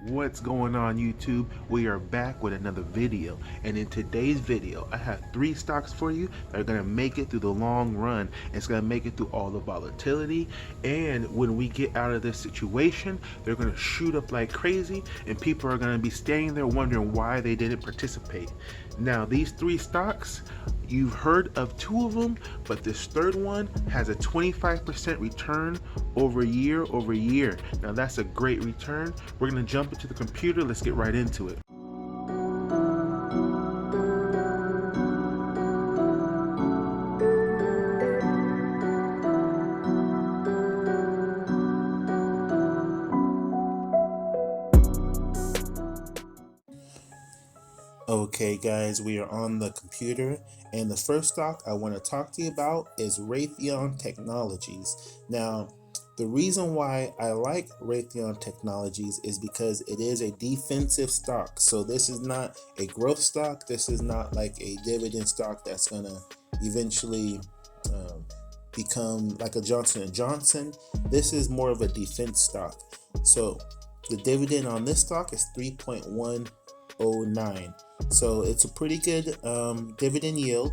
What's going on, YouTube? We are back with another video, and in today's video I have 3 stocks for you that are going to make it through the long run. It's going to make it through all the volatility, and when we get out of this situation, they're going to shoot up like crazy, and people are going to be standing there wondering why they didn't participate. Now, these 3 stocks, you've heard of 2 of them, but this third one has a 25% return over year. Now that's a great return. We're gonna jump into the computer. Let's get right into it. Okay guys, we are on the computer, and the first stock I want to talk to you about is Raytheon Technologies. Now, the reason why I like Raytheon Technologies is because it is a defensive stock. So this is not a growth stock. This is not like a dividend stock that's going to eventually become like a Johnson & Johnson. This is more of a defense stock. So the dividend on this stock is 3.109. So it's a pretty good dividend yield.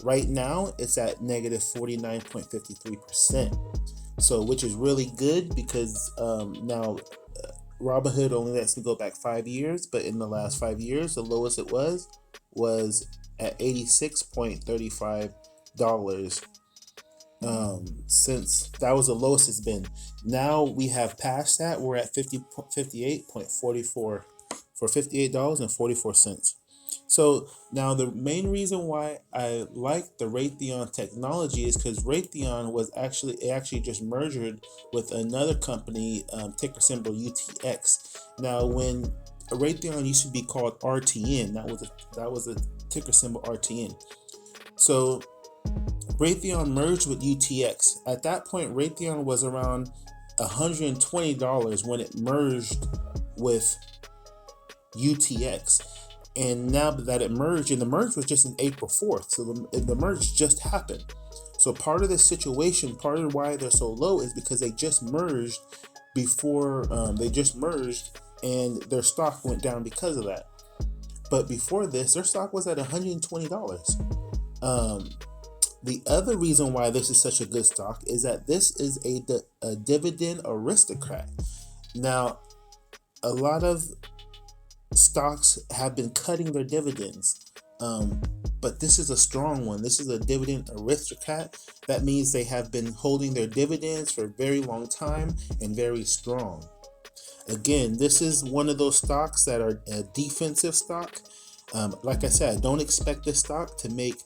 Right now it's at negative 49.53%. So which is really good because now Robinhood only lets me go back 5 years, but in the last 5 years the lowest it was at $86.35. Since that was the lowest it's been. Now we have passed that. We're at 58.44 for $58.44. So now the main reason why I like the Raytheon technology is because Raytheon was actually just merged with another company, ticker symbol UTX. Now, when Raytheon used to be called RTN, that was a ticker symbol RTN. So Raytheon merged with UTX. At that point, Raytheon was around $120 when it merged with UTX. And now that it merged, and the merge was just in April 4th, so the merge just happened. So part of this situation, part of why they're so low is because they just merged and their stock went down because of that. But before this, their stock was at $120. The other reason why this is such a good stock is that this is a dividend aristocrat. Now, a lot of stocks have been cutting their dividends, but this is a strong one. This is a dividend aristocrat. That means they have been holding their dividends for a very long time and very strong. Again, this is one of those stocks that are a defensive stock. Like I said, I don't expect this stock to make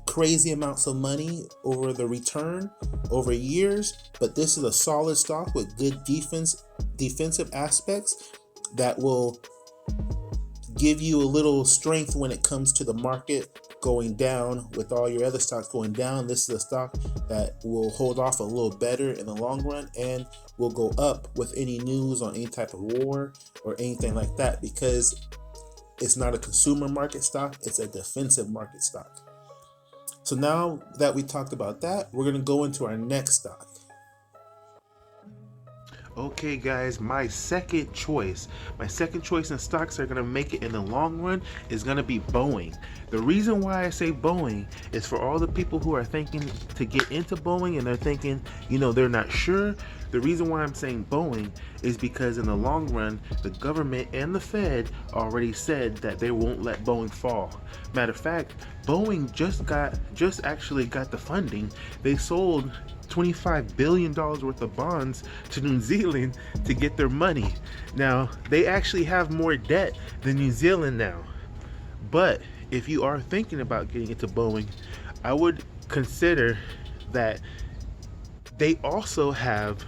crazy amounts of money over the return over years, but this is a solid stock with good defensive aspects that will give you a little strength when it comes to the market going down. With all your other stocks going down, this is a stock that will hold off a little better in the long run and will go up with any news on any type of war or anything like that, because it's not a consumer market stock, it's a defensive market stock. So now that we talked about that, we're going to go into our next stock. Okay guys, my second choice in stocks that are going to make it in the long run is going to be Boeing. The reason why I say Boeing is for all the people who are thinking to get into Boeing and they're thinking, they're not sure. The reason why I'm saying Boeing is because in the long run, the government and the Fed already said that they won't let Boeing fall. Matter of fact, Boeing just actually got the funding. They sold $25 billion worth of bonds to New Zealand to get their money. Now, they actually have more debt than New Zealand now. But if you are thinking about getting into Boeing, I would consider that they also have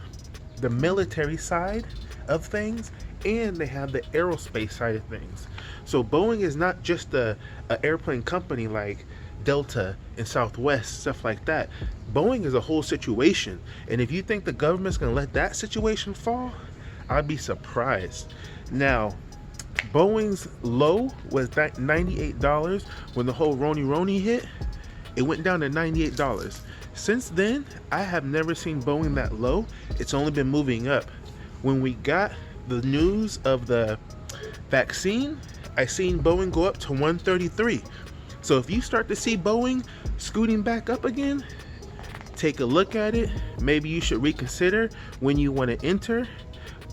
the military side of things and they have the aerospace side of things. So Boeing is not just a airplane company like Delta and Southwest, stuff like that. Boeing is a whole situation, and if you think the government's gonna let that situation fall, I'd be surprised. Now, Boeing's low was $98 when the whole Roni hit. It went down to $98. Since then, I have never seen Boeing that low. It's only been moving up. When we got the news of the vaccine, I seen Boeing go up to 133. So if you start to see Boeing scooting back up again, take a look at it. Maybe you should reconsider when you want to enter.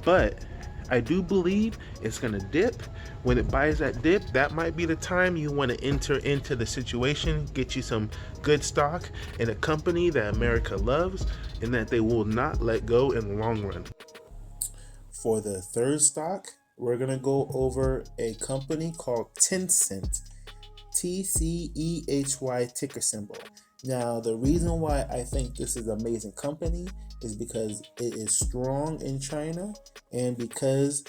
But I do believe it's going to dip. When it buys that dip, that might be the time you want to enter into the situation, get you some good stock in a company that America loves and that they will not let go in the long run. For the third stock, we're going to go over a company called Tencent, TCEHY ticker symbol. Now, the reason why I think this is an amazing company is because it is strong in China and because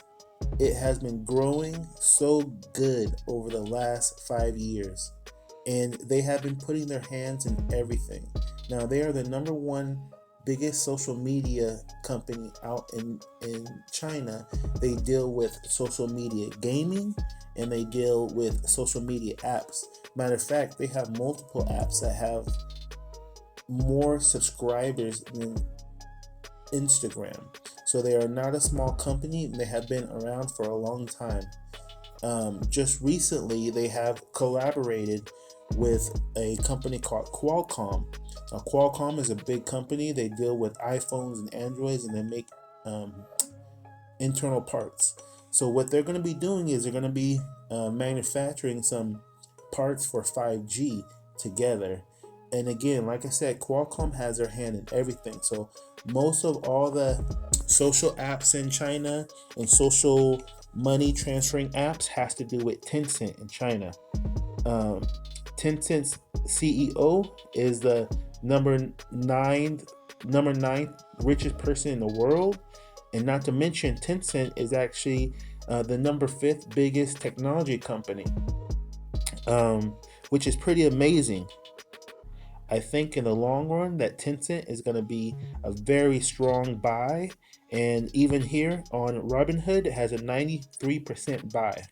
it has been growing so good over the last 5 years. And they have been putting their hands in everything. Now, they are the number one biggest social media company out in China. They deal with social media gaming and they deal with social media apps. Matter of fact, they have multiple apps that have more subscribers than Instagram. So they are not a small company. They have been around for a long time. Just recently, they have collaborated with a company called Qualcomm. Now, Qualcomm is a big company. They deal with iPhones and Androids, and they make internal parts. So what they're going to be doing is they're going to be manufacturing some parts for 5G together. And again, like I said, Qualcomm has their hand in everything. So most of all the social apps in China and social money transferring apps has to do with Tencent in China. Tencent's CEO is the number nine richest person in the world. And not to mention, Tencent is actually the number 5th biggest technology company, which is pretty amazing. I think in the long run that Tencent is going to be a very strong buy. And even here on Robinhood, it has a 93% buy.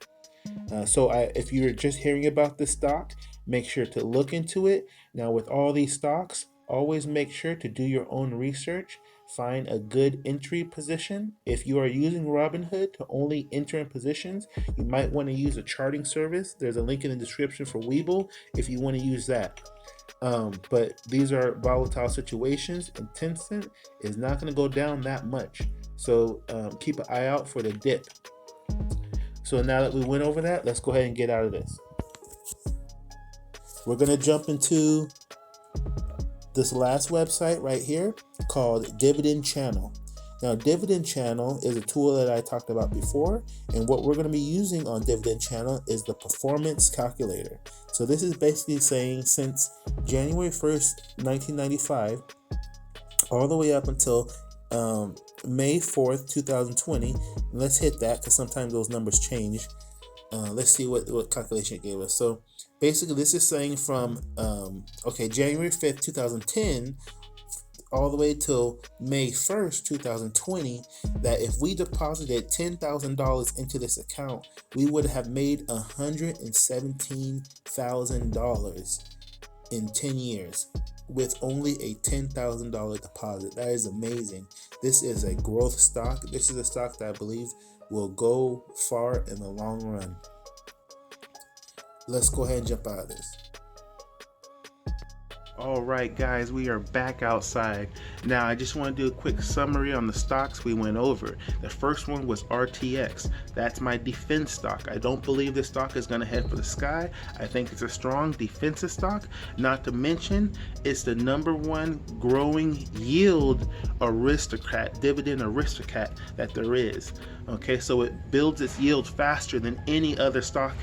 If you're just hearing about this stock, make sure to look into it. Now, with all these stocks, always make sure to do your own research. Find a good entry position. If you are using Robinhood to only enter in positions, you might want to use a charting service. There's a link in the description for Webull if you want to use that. But these are volatile situations, and Tencent is not going to go down that much. So keep an eye out for the dip. So now that we went over that, let's go ahead and get out of this. We're going to jump into this last website right here called Dividend Channel. Now, Dividend Channel is a tool that I talked about before, and what we're going to be using on Dividend Channel is the performance calculator. So this is basically saying since January 1st, 1995, all the way up until May 4th, 2020. Let's hit that because sometimes those numbers change. Let's see what calculation it gave us. So basically, this is saying from January 5th, 2010, all the way till May 1st, 2020, that if we deposited $10,000 into this account, we would have made $117,000 in 10 years with only a $10,000 deposit. That is amazing. This is a growth stock. This is a stock that I believe will go far in the long run. Let's go ahead and jump out of this. All right, guys, we are back outside. Now, I just want to do a quick summary on the stocks we went over. The first one was RTX. That's my defense stock. I don't believe this stock is going to head for the sky. I think it's a strong defensive stock. Not to mention, it's the number one growing yield aristocrat, dividend aristocrat that there is. Okay, so it builds its yield faster than any other stock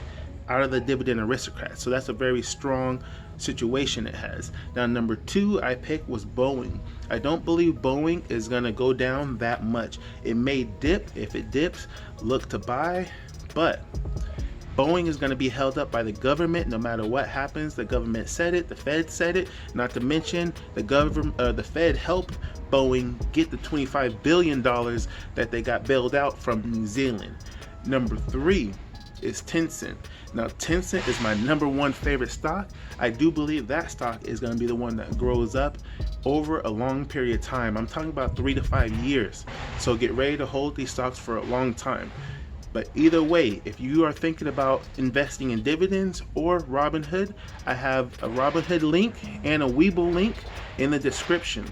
out of the dividend aristocrat. So that's a very strong situation it has. Now, number 2 I picked was Boeing. I don't believe Boeing is going to go down that much. It may dip. If it dips, look to buy, but Boeing is going to be held up by the government no matter what happens. The government said it, the Fed said it. Not to mention the Fed helped Boeing get the $25 billion that they got bailed out from New Zealand. Number 3, is Tencent. Now, Tencent is my #1 favorite stock. I do believe that stock is going to be the one that grows up over a long period of time. I'm talking about 3 to 5 years. So get ready to hold these stocks for a long time. But either way, if you are thinking about investing in dividends or Robinhood, I have a Robinhood link and a Webull link in the description.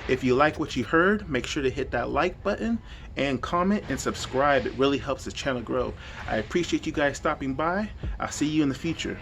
If you like what you heard, make sure to hit that like button and comment and subscribe. It really helps the channel grow. I appreciate you guys stopping by. I'll see you in the future.